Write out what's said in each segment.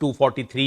243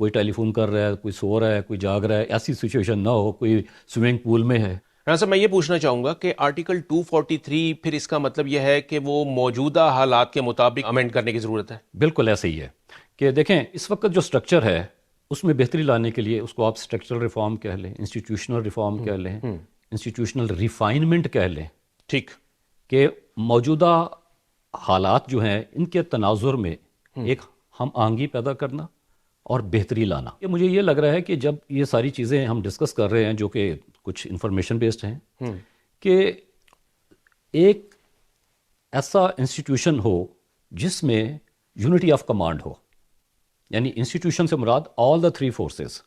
کوئی ٹیلی فون کر رہا ہے، کوئی سو رہا ہے، کوئی جاگ رہا ہے، ایسی سچویشن نہ ہو، کوئی سوئمنگ پول میں ہے۔ رانا صاحب میں یہ پوچھنا چاہوں گا کہ آرٹیکل 243 پھر اس کا مطلب یہ ہے کہ وہ موجودہ حالات کے مطابق امینڈ کرنے کی ضرورت ہے؟ بالکل ایسے ہی ہے کہ دیکھیں اس وقت جو سٹرکچر ہے اس میں بہتری لانے کے لیے اس کو آپ سٹرکچرل ریفارم کہہ لیں، انسٹیٹیوشنل ریفارم کہہ لیں، انسٹیٹیوشنل ریفائنمنٹ کہہ لیں، ٹھیک، کہ موجودہ حالات جو ہیں ان کے تناظر میں ایک ہم آہنگی پیدا کرنا اور بہتری لانا۔ یہ مجھے یہ لگ رہا ہے کہ جب یہ ساری چیزیں ہم ڈسکس کر رہے ہیں جو کہ کچھ انفارمیشن بیسڈ ہیں، کہ ایک ایسا انسٹیٹیوشن ہو جس میں یونٹی آف کمانڈ ہو، یعنی انسٹیٹیوشن سے مراد آل دا 3 فورسز،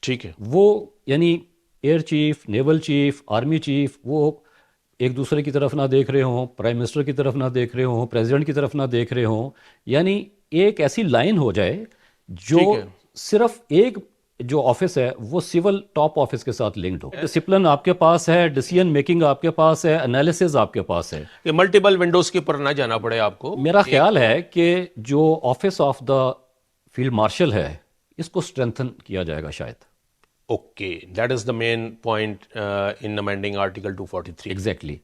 ٹھیک ہے، وہ یعنی air chief, naval chief, army chief, وہ ایک دوسرے کی طرف نہ دیکھ رہے ہوں، پرائم منسٹر کی طرف نہ دیکھ رہے ہوں، پریزیڈنٹ کی طرف نہ دیکھ رہے ہوں، یعنی ایک ایسی لائن ہو جائے جو ٹھیک ہے، صرف ایک جو آفس ہے وہ سول ٹاپ آفس کے ساتھ لنکڈ ہو، ڈسپلن آپ کے پاس ہے، ڈیسیژن میکنگ آپ کے پاس ہے، انالیسز آپ کے پاس ہے۔ کہ ملٹیپل ونڈوز کے اوپر نہ جانا پڑے آپ کو۔ میرا خیال ہے کہ جو office of the field marshal ہے اس کو اسٹرینتھن کیا جائے گا شاید۔ Okay, that is the main point in amending article 243۔ Exactly,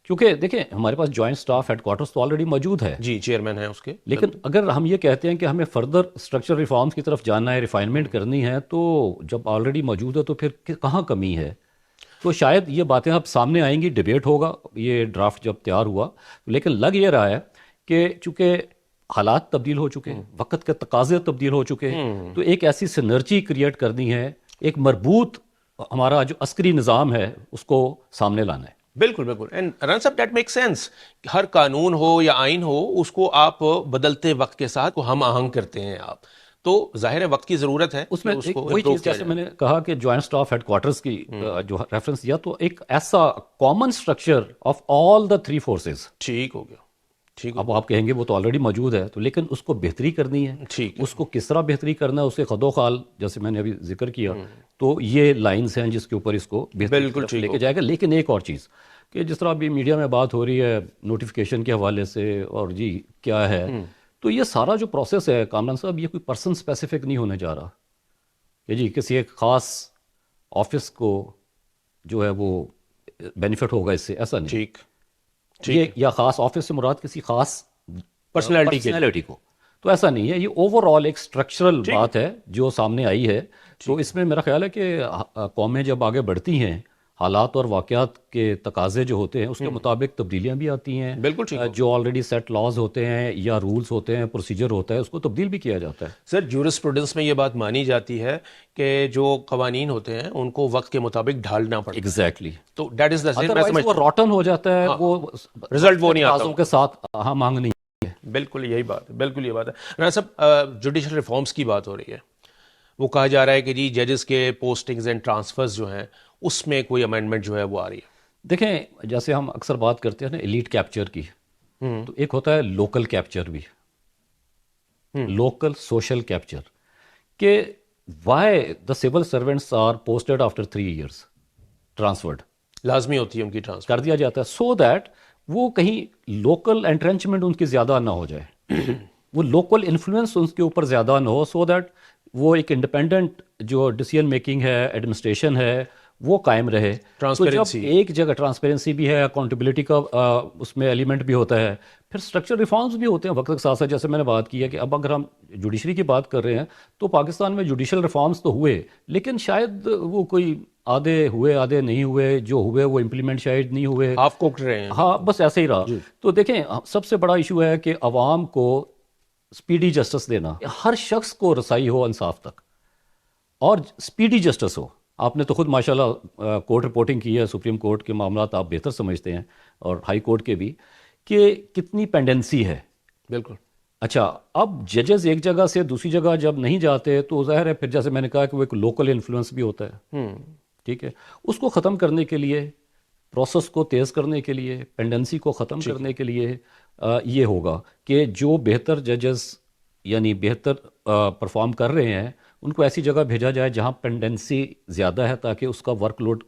کیونکہ دیکھیں ہمارے پاس جوائنٹ اسٹاف ہیڈ کوارٹرز تو آلریڈی موجود ہے، جی، چیئرمین ہیں اس کے، لیکن اگر ہم یہ کہتے ہیں کہ ہمیں فردر اسٹرکچر ریفارمز کی طرف جانا ہے، ریفائنمنٹ کرنی ہے، تو جب آلریڈی موجود ہے تو پھر کہاں کمی ہے؟ تو شاید یہ باتیں اب سامنے آئیں گی، ڈیبیٹ ہوگا یہ ڈرافٹ جب تیار ہوا، لیکن لگ یہ رہا ہے کہ چونکہ حالات تبدیل ہو چکے ہیں، وقت کے تقاضے تبدیل ہو چکے ہیں، تو ایک ایسی سینرجی کریٹ کرنی ہے، ایک مربوط ہمارا جو عسکری نظام ہے اس کو سامنے لانا ہے۔ بالکل بالکل، اینڈ رن صاحب دیٹ میک سینس، ہر قانون ہو یا آئین ہو اس کو آپ بدلتے وقت کے ساتھ ہم آہنگ کرتے ہیں آپ، تو ظاہر ہے وقت کی ضرورت ہے اس میں کہ کو وہی improve چیز کیا جیسے جائے۔ میں نے کہا کہ جوائنٹ اسٹاف ہیڈ کوارٹرز کی جو ریفرنس دیا، تو ایک ایسا common structure of all the 3 forces, ٹھیک ہو گیا، ٹھیک، اب آپ کہیں گے وہ تو آلریڈی موجود ہے، تو لیکن اس کو بہتری کرنی ہے، ٹھیک ہے، اس کو کس طرح بہتری کرنا ہے، اس کے خد و خال جیسے میں نے ابھی ذکر کیا، تو یہ لائنز ہیں جس کے اوپر اس کو بہتری کی طرف لے کے جائے گا۔ لیکن ایک اور چیز کہ جس طرح ابھی میڈیا میں بات ہو رہی ہے نوٹیفیکیشن کے حوالے سے، اور جی کیا ہے، تو یہ سارا جو پروسیس ہے کامران صاحب، یہ کوئی پرسن اسپیسیفک نہیں ہونے جا رہا کہ جی کسی ایک خاص آفس کو جو ہے وہ بینیفٹ ہوگا اس سے، ایسا نہیں، ٹھیک، یہ یا خاص آفس سے مراد کسی خاص پرسنالٹی کو، تو ایسا نہیں ہے، یہ اوور آل ایک اسٹرکچرل بات ہے جو سامنے آئی ہے۔ تو اس میں میرا خیال ہے کہ قومیں جب آگے بڑھتی ہیں، حالات اور واقعات کے تقاضے جو ہوتے ہیں اس کے مطابق تبدیلیاں بھی آتی ہیں، بالکل ٹھیک، جو آلریڈی سیٹ لاز ہوتے ہیں یا رولز ہوتے ہیں، پروسیجر ہوتا ہے، اس کو تبدیل بھی کیا جاتا ہے۔ سر جورسپروڈنس میں یہ بات مانی جاتی ہے کہ جو قوانین ہوتے ہیں ان کو وقت کے مطابق ڈھالنا پڑتا ہے، ایگزیکٹلی، تو دیٹ از دا ادروائز وہ راٹن ہو جاتا ہے، وہ رزلٹ وہ نہیں آتا تقاضوں کے ساتھ ہم آہنگ نہیں۔ بالکل یہی بات ہے، بالکل یہ بات ہے۔ رانا صاحب جوڈیشل ریفارمز کی بات ہو رہی ہے، وہ کہا جا رہا ہے کہ جی ججز کے پوسٹنگز اینڈ ٹرانسفرز جو ہیں اس میں کوئی امینڈمنٹ جو ہے وہ آ رہی ہے۔ دیکھیں جیسے ہم اکثر بات کرتے ہیں نا ایلیٹ کیپچر کی، تو ایک ہوتا ہے لوکل کیپچر بھی، لوکل سوشل کیپچر، کہ why the civil servants are posted after 3 years transferred, لازمی ہوتی ہے ان کی ٹرانسفر کر دیا جاتا ہے سو دیٹ وہ کہیں لوکل انٹرنچمنٹ ان کی زیادہ نہ ہو جائے، وہ لوکل انفلوئنس ان کے اوپر زیادہ نہ ہو، سو دیٹ وہ ایک انڈیپینڈنٹ جو ڈیسیژن میکنگ ہے، ایڈمنسٹریشن ہے، وہ قائم رہے۔ تو جب ایک جگہ ٹرانسپیرنسی بھی ہے، اکاؤنٹیبلٹی کا اس میں ایلیمنٹ بھی ہوتا ہے، پھر اسٹرکچر ریفارمز بھی ہوتے ہیں وقت کے ساتھ ساتھ۔ جیسے میں نے بات کی ہے کہ اب اگر ہم جوڈیشری کی بات کر رہے ہیں تو پاکستان میں جوڈیشل ریفارمز تو ہوئے، لیکن شاید وہ کوئی آدھے ہوئے آدھے نہیں ہوئے، جو ہوئے وہ امپلیمنٹ شاید نہیں ہوئے، آپ کوکٹ رہے ہیں۔ ہاں بس ایسے ہی رہا۔ تو دیکھیں سب سے بڑا ایشو ہے کہ عوام کو سپیڈی جسٹس دینا، ہر شخص کو رسائی ہو انصاف تک، اور سپیڈی جسٹس ہو۔ آپ نے تو خود ماشاءاللہ کورٹ رپورٹنگ کی ہے، سپریم کورٹ کے معاملات آپ بہتر سمجھتے ہیں، اور ہائی کورٹ کے بھی، کہ کتنی پینڈنسی ہے۔ بالکل، اچھا اب ججز ایک جگہ سے دوسری جگہ جب نہیں جاتے تو ظاہر ہے پھر جیسے میں نے کہا کہ وہ ایک لوکل انفلوئنس بھی ہوتا ہے، ٹھیک ہے، اس کو ختم کرنے کے لیے، پروسیس کو تیز کرنے کے لیے، پینڈنسی کو ختم کرنے کے لیے یہ ہوگا کہ جو بہتر ججز یعنی بہتر پرفارم کر رہے ہیں ان کو ایسی جگہ بھیجا جائے جہاں پینڈنسی زیادہ ہے، تاکہ اس کا ورک لوڈ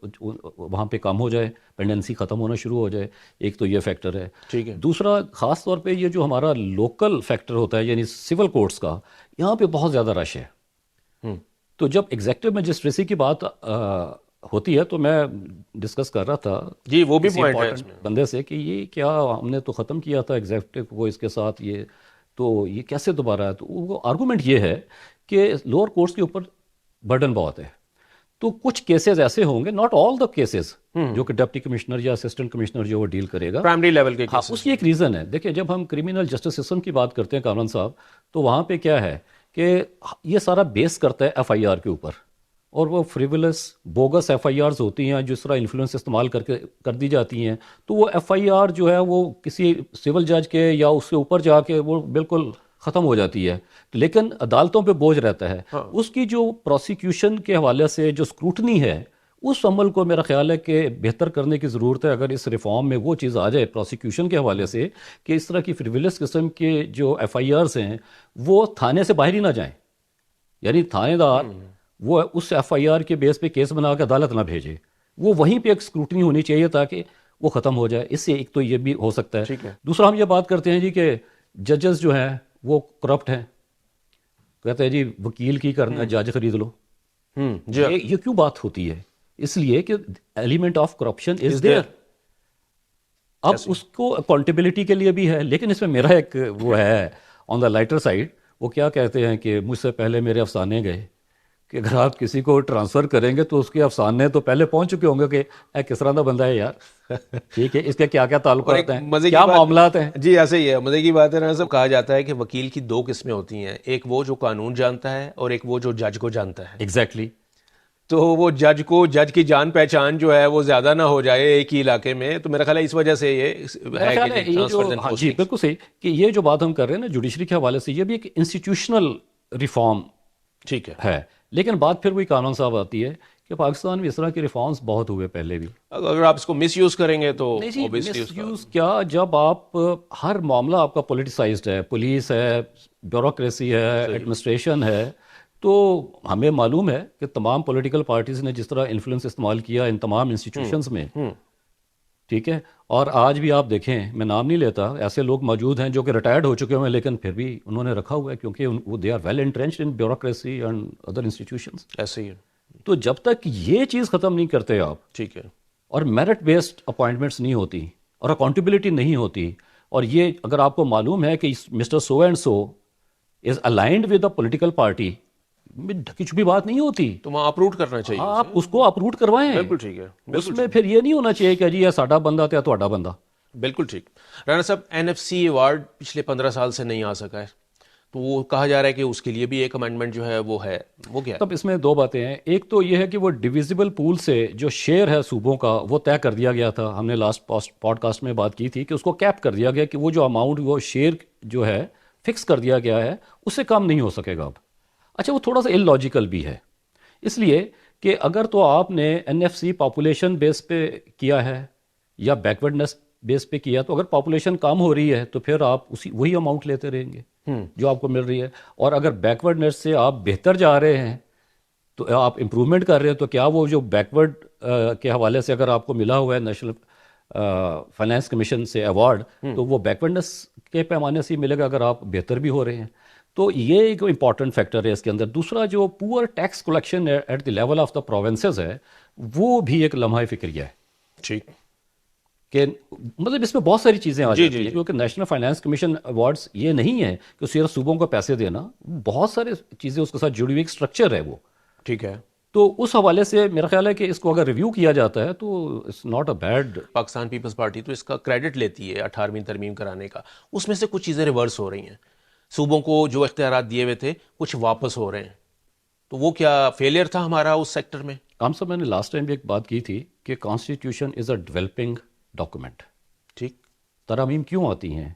وہاں پہ کم ہو جائے، پینڈنسی ختم ہونا شروع ہو جائے۔ ایک تو یہ فیکٹر ہے۔ ٹھیک ہے، دوسرا خاص طور پہ یہ جو ہمارا لوکل فیکٹر ہوتا ہے یعنی سول کورٹس کا، یہاں پہ بہت زیادہ رش ہے، تو جب ایگزیکٹو مجسٹریسی کی بات ہوتی ہے تو میں ڈسکس کر رہا تھا جی وہ بھی کسی پوائنٹ ہے important اس میں. بندے سے کہ یہ کیا ہم نے تو ختم کیا تھا ایگزیکٹو کو اس کے ساتھ، یہ تو یہ کیسے دوبارہ ہے. تو وہ آرگومنٹ یہ ہے کہ لوور کورٹس کے اوپر برڈن بہت ہے، تو کچھ کیسز ایسے ہوں گے، ناٹ آل دا کیسز، جو کہ ڈپٹی کمشنر یا اسسٹنٹ کمشنر جو وہ ڈیل کرے گا، پرائمری لیول کے ہاں اس کی ایک ریزن ہے. دیکھیں جب ہم کرمنل جسٹس سسٹم کی بات کرتے ہیں کامران صاحب، تو وہاں پہ کیا ہے کہ یہ سارا بیس کرتا ہے ایف آئی آر کے اوپر، اور وہ فریولس بوگس ایف آئی آرز ہوتی ہیں جس طرح انفلوئنس استعمال کر دی جاتی ہیں. تو وہ ایف آئی آر جو ہے وہ کسی سول جج کے یا اس کے اوپر جا کے وہ بالکل ختم ہو جاتی ہے، لیکن عدالتوں پہ بوجھ رہتا ہے. اس کی جو پروسیکیوشن کے حوالے سے جو اسکروٹنی ہے، اس عمل کو میرا خیال ہے کہ بہتر کرنے کی ضرورت ہے. اگر اس ریفارم میں وہ چیز آ جائے پروسیکیوشن کے حوالے سے کہ اس طرح کی فریولس قسم کے جو ایف آئی آرز ہیں وہ تھانے سے باہر ہی نہ جائیں، یعنی تھانے دار وہ اس ایف آئی آر کے بیس پہ کیس بنا کے عدالت نہ بھیجے، وہ وہیں پہ ایک اسکروٹنی ہونی چاہیے تاکہ وہ ختم ہو جائے. اس سے ایک تو یہ بھی ہو سکتا ہے. دوسرا ہم یہ بات کرتے ہیں جی کہ ججز جو ہیں وہ کرپٹ ہیں، کہتے ہیں جی وکیل کی کرنا جج خرید لو. یہ کیوں بات ہوتی ہے؟ اس لیے کہ element of corruption is there. اب اس کو اکاؤنٹیبلٹی کے لیے بھی ہے، لیکن اس میں میرا ایک وہ ہے آن دا لائٹر سائڈ، وہ کیا کہتے ہیں کہ مجھ سے پہلے میرے افسانے گئے، کہ اگر آپ کسی کو ٹرانسفر کریں گے تو اس کے افسانے تو پہلے پہنچ چکے ہوں گے کہ اے کس طرح کا بندہ ہے یار، ٹھیک ہے، اس کے کیا کیا تعلقات ہیں، کیا معاملات ہیں. جی ایسے ہی ہے. مزے کی بات ہے نا سب، کہا جاتا ہے کہ وکیل کی دو قسمیں ہوتی ہیں، ایک وہ جو قانون جانتا ہے اور ایک وہ جو جج کو جانتا ہے. ایگزیکٹلی. تو وہ جج کی جان پہچان جو ہے وہ زیادہ نہ ہو جائے ایک ہی علاقے میں، تو میرا خیال ہے اس وجہ سے یہ ہے کہ جی بالکل صحیح کہ یہ جو بات ہم کر رہے ہیں نا جوڈیشری کے حوالے سے، یہ بھی ایک انسٹیٹیوشنل ریفارم ٹھیک ہے. لیکن بات پھر وہی قانون صاحب آتی ہے کہ پاکستان میں اس طرح کے ریفارمز بہت ہوئے پہلے بھی. اگر آپ اس کو مس یوز کریں گے تو مس یوز کیا، جب آپ ہر معاملہ آپ کا پولیٹیسائزڈ ہے، پولیس ہے، بیوروکریسی ہے، ایڈمنسٹریشن ہے، تو ہمیں معلوم ہے کہ تمام پولیٹیکل پارٹیز نے جس طرح انفلوئنس استعمال کیا ان تمام انسٹیٹیوشنز میں، ٹھیک ہے، اور آج بھی آپ دیکھیں، میں نام نہیں لیتا، ایسے لوگ موجود ہیں جو کہ ریٹائرڈ ہو چکے ہوئے ہیں لیکن پھر بھی انہوں نے رکھا ہوا ہے کیونکہ وہ they are well entrenched in bureaucracy and other institutions. ایسے ہی ہے. تو جب تک یہ چیز ختم نہیں کرتے آپ، ٹھیک ہے، اور میرٹ بیسڈ اپوائنٹمنٹس نہیں ہوتی اور اکاؤنٹیبلٹی نہیں ہوتی، اور یہ اگر آپ کو معلوم ہے کہ Mr so and so is aligned with a political party, ڈھکی چھپی بات نہیں ہوتی، تو وہاں اپروٹ کرنا چاہیے، آپ اس کو اپروٹ کروائیں. بالکل ٹھیک ہے. اس میں پھر یہ نہیں ہونا چاہیے کہ جی یہ ساڈا بندہ تھا تہاڈا بندہ. بالکل ٹھیک. رانا صاحب این ایف سی ایوارڈ پچھلے 15 سال سے نہیں آ سکا ہے، تو وہ کہا جا رہا ہے کہ اس کے لیے بھی ایک امینڈمنٹ جو ہے وہ کیا ہے؟ تب اس میں دو باتیں ہیں. ایک تو یہ ہے کہ وہ ڈویزیبل پول سے جو شیئر ہے صوبوں کا وہ طے کر دیا گیا تھا. ہم نے لاسٹ پوڈ کاسٹ میں بات کی تھی کہ اس کو کیپ کر دیا گیا کہ وہ جو اماؤنٹ وہ شیئر جو ہے فکس کر دیا گیا ہے اس سے کم نہیں ہو سکے گا اب. اچھا وہ تھوڑا سا ان لاجیکل بھی ہے، اس لیے کہ اگر تو آپ نے این ایف سی پاپولیشن بیس پہ کیا ہے یا بیکورڈنس بیس پہ کیا، تو اگر پاپولیشن کم ہو رہی ہے تو پھر آپ وہی اماؤنٹ لیتے رہیں گے جو آپ کو مل رہی ہے. اور اگر بیکورڈنس سے آپ بہتر جا رہے ہیں تو آپ امپروومنٹ کر رہے ہیں، تو کیا وہ جو بیکورڈ کے حوالے سے اگر آپ کو ملا ہوا ہے نیشنل فائنانس کمیشن سے ایوارڈ، تو وہ بیکورڈنس کے پیمانے سے ہی ملے گا اگر آپ بہتر بھی ہو رہے ہیں. تو یہ ایک امپورٹنٹ فیکٹر ہے اس کے اندر. دوسرا جو poor tax collection at the level of the provinces ہے، وہ بھی ایک لمحہ فکریہ ہے. ٹھیک کہ مطلب اس میں بہت ساری چیزیں آ جاتی ہیں، کیونکہ نیشنل فائنانس کمیشن ایوارڈز یہ نہیں ہے کہ صرف صوبوں کو پیسے دینا، بہت سارے چیزیں اس کے ساتھ جڑی ہوئی ایک اسٹرکچر ہے وہ. ٹھیک ہے. تو اس حوالے سے میرا خیال ہے کہ اس کو اگر ریویو کیا جاتا ہے تو it's not a bad. Pakistan Peoples Party تو اس کا کریڈٹ لیتی ہے 18ویں ترمیم کرانے کا، اس میں سے کچھ چیزیں ریورس ہو رہی ہیں، صوبوں کو جو اختیارات دیے ہوئے تھے کچھ واپس ہو رہے ہیں، تو وہ کیا فیلئر تھا ہمارا اس سیکٹر میں؟ ہم سب میں نے لاسٹ ٹائم بھی ایک بات کی تھی کہ constitution is a developing document. ٹھیک. ترامیم کیوں آتی ہیں؟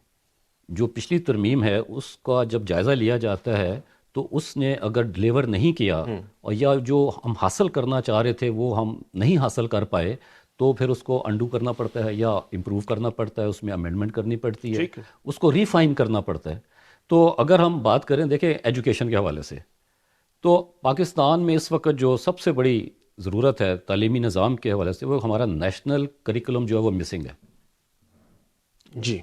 جو پچھلی ترمیم ہے اس کا جب جائزہ لیا جاتا ہے تو اس نے اگر ڈلیور نہیں کیا اور یا جو ہم حاصل کرنا چاہ رہے تھے وہ ہم نہیں حاصل کر پائے، تو پھر اس کو انڈو کرنا پڑتا ہے یا امپروو کرنا پڑتا ہے، اس میں امینڈمنٹ کرنی پڑتی ہے، اس کو ریفائن کرنا پڑتا ہے. تو اگر ہم بات کریں دیکھیں ایجوکیشن کے حوالے سے، تو پاکستان میں اس وقت جو سب سے بڑی ضرورت ہے تعلیمی نظام کے حوالے سے، وہ ہمارا نیشنل کریکولم جو ہے وہ مسنگ ہے. جی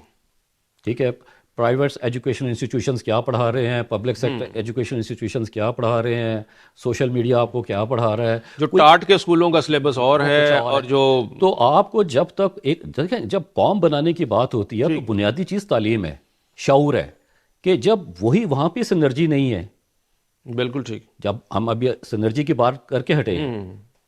ٹھیک ہے. پرائیویٹ ایجوکیشن انسٹیٹیوشنز کیا پڑھا رہے ہیں، پبلک سیکٹر ایجوکیشن انسٹیٹیوشنز کیا پڑھا رہے ہیں، سوشل میڈیا آپ کو کیا پڑھا رہا ہے، جو ٹاٹ کے اسکولوں کا سلیبس اور ہے اور جو تو آپ کو جب تک ایک دیکھیں جب قوم بنانے کی بات ہوتی ہے تو بنیادی چیز تعلیم ہے، شعور ہے، کہ جب وہی وہاں پہ سنرجی نہیں ہے، بالکل ٹھیک، جب ہم ابھی سنرجی کی بات کر کے ہٹے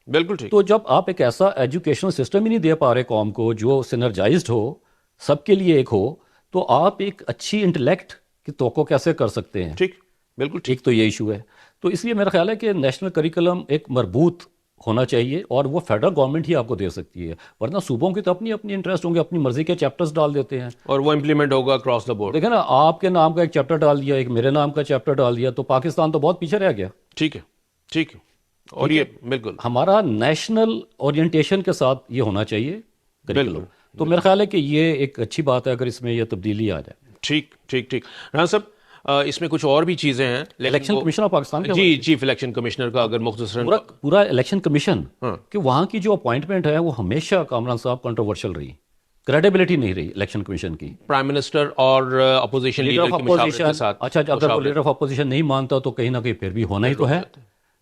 بالکل ٹھیک، تو جب آپ ایک ایسا ایجوکیشنل سسٹم ہی نہیں دے پا رہے قوم کو جو سنرجائزڈ ہو، سب کے لیے ایک ہو، تو آپ ایک اچھی انٹلیکٹ کی توقع کیسے کر سکتے ہیں؟ ٹھیک، بالکل ٹھیک، ایک تو یہ ایشو ہے، تو اس لیے میرا خیال ہے کہ نیشنل کریکولم ایک مربوط ہونا چاہیے اور وہ فیڈرل گورنمنٹ ہی آپ کو دے سکتی ہے، ورنہ صوبوں کی تو اپنی اپنی انٹرسٹ ہوں گے، اپنی مرضی کے چیپٹرز ڈال دیتے ہیں، اور وہ امپلیمنٹ ہوگا اکراس دا بورڈ. دیکھیں نا آپ کے نام کا ایک چیپٹر ڈال دیا، ایک میرے نام کا چیپٹر ڈال دیا، تو پاکستان تو بہت پیچھے رہ گیا. ٹھیک ہے، ٹھیک ہے، اور یہ بالکل ہمارا نیشنل اورینٹیشن کے ساتھ یہ ہونا چاہیے کریکولم. تو میرا خیال ہے کہ یہ ایک اچھی بات ہے اگر اس میں یہ تبدیلی آ جائے. ٹھیک ٹھیک ٹھیک. رانا صاحب اس میں کچھ اور بھی چیزیں ہیں الیکشن کمیشن آف پاکستان کا جی چیف الیکشن کمشنر کا اگر مختصراً پورا الیکشن کمیشن کہ وہاں کی جو اپوائنٹمنٹ ہے وہ ہمیشہ کامران صاحب کنٹروورشل رہی، کریڈیبلٹی نہیں رہی الیکشن کمیشن کی. پرائم منسٹر اور اپوزیشن لیڈر کی مشاورت کے ساتھ. اچھا اگر وہ لیڈر آف اپوزیشن نہیں مانتا تو کہیں نہ کہیں پھر بھی ہونا ہی تو ہے.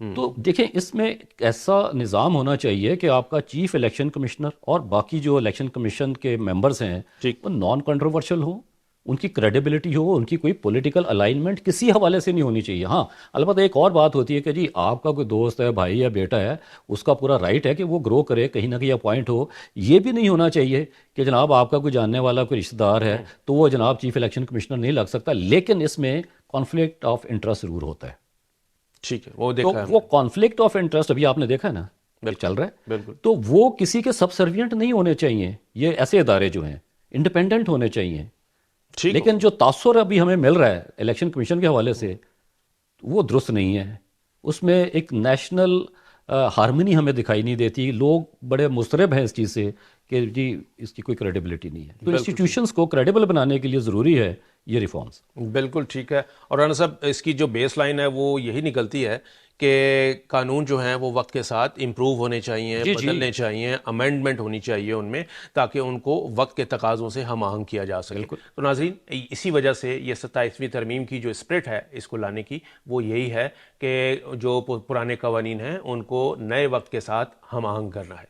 تو دیکھیں اس میں ایک ایسا نظام ہونا چاہیے کہ آپ کا چیف الیکشن کمشنر اور باقی جو الیکشن کمیشن کے ممبرز ہیں وہ نان کنٹروورشل ہوں، ان کی کریڈیبلٹی ہو، ان کی کوئی پولیٹیکل الائنمنٹ کسی حوالے سے نہیں ہونی چاہیے. ہاں البتہ ایک اور بات ہوتی ہے کہ جی آپ کا کوئی دوست ہے، بھائی یا بیٹا ہے، اس کا پورا رائٹ ہے کہ وہ گرو کرے، کہیں نہ کہیں اپوائنٹ ہو. یہ بھی نہیں ہونا چاہیے کہ جناب آپ کا کوئی جاننے والا کوئی رشتہ دار ہے تو وہ جناب چیف الیکشن کمشنر نہیں لگ سکتا. لیکن اس میں کانفلکٹ آف انٹرسٹ ضرور ہوتا ہے. ٹھیک ہے، وہ تو دیکھا ہے وہ کانفلکٹ آف انٹرسٹ ابھی آپ نے دیکھا ہے نا چل رہا ہے، بالکل. تو وہ کسی کے سب سروینٹ نہیں ہونے چاہیے. یہ ایسے ادارے جو ہیں انڈیپینڈنٹ ہونے چاہیے. لیکن جو تاثر ابھی ہمیں مل رہا ہے الیکشن کمیشن کے حوالے سے وہ درست نہیں ہے. اس میں ایک نیشنل ہارمنی ہمیں دکھائی نہیں دیتی. لوگ بڑے مضطرب ہیں اس چیز سے کہ جی اس کی کوئی کریڈیبلٹی نہیں ہے. تو انسٹیٹیوشنز کو کریڈیبل بنانے کے لیے ضروری ہے یہ ریفارمز. بالکل ٹھیک ہے. اور رانا صاحب اس کی جو بیس لائن ہے وہ یہی نکلتی ہے کہ قانون جو ہیں وہ وقت کے ساتھ امپروو ہونے چاہیے، بدلنے چاہیے، امینڈمنٹ ہونی چاہیے ان میں، تاکہ ان کو وقت کے تقاضوں سے ہم آہنگ کیا جا سکے. تو ناظرین اسی وجہ سے یہ 27ویں ترمیم کی جو اسپرٹ ہے اس کو لانے کی وہ یہی ہے کہ جو پرانے قوانین ہیں ان کو نئے وقت کے ساتھ ہم آہنگ کرنا ہے.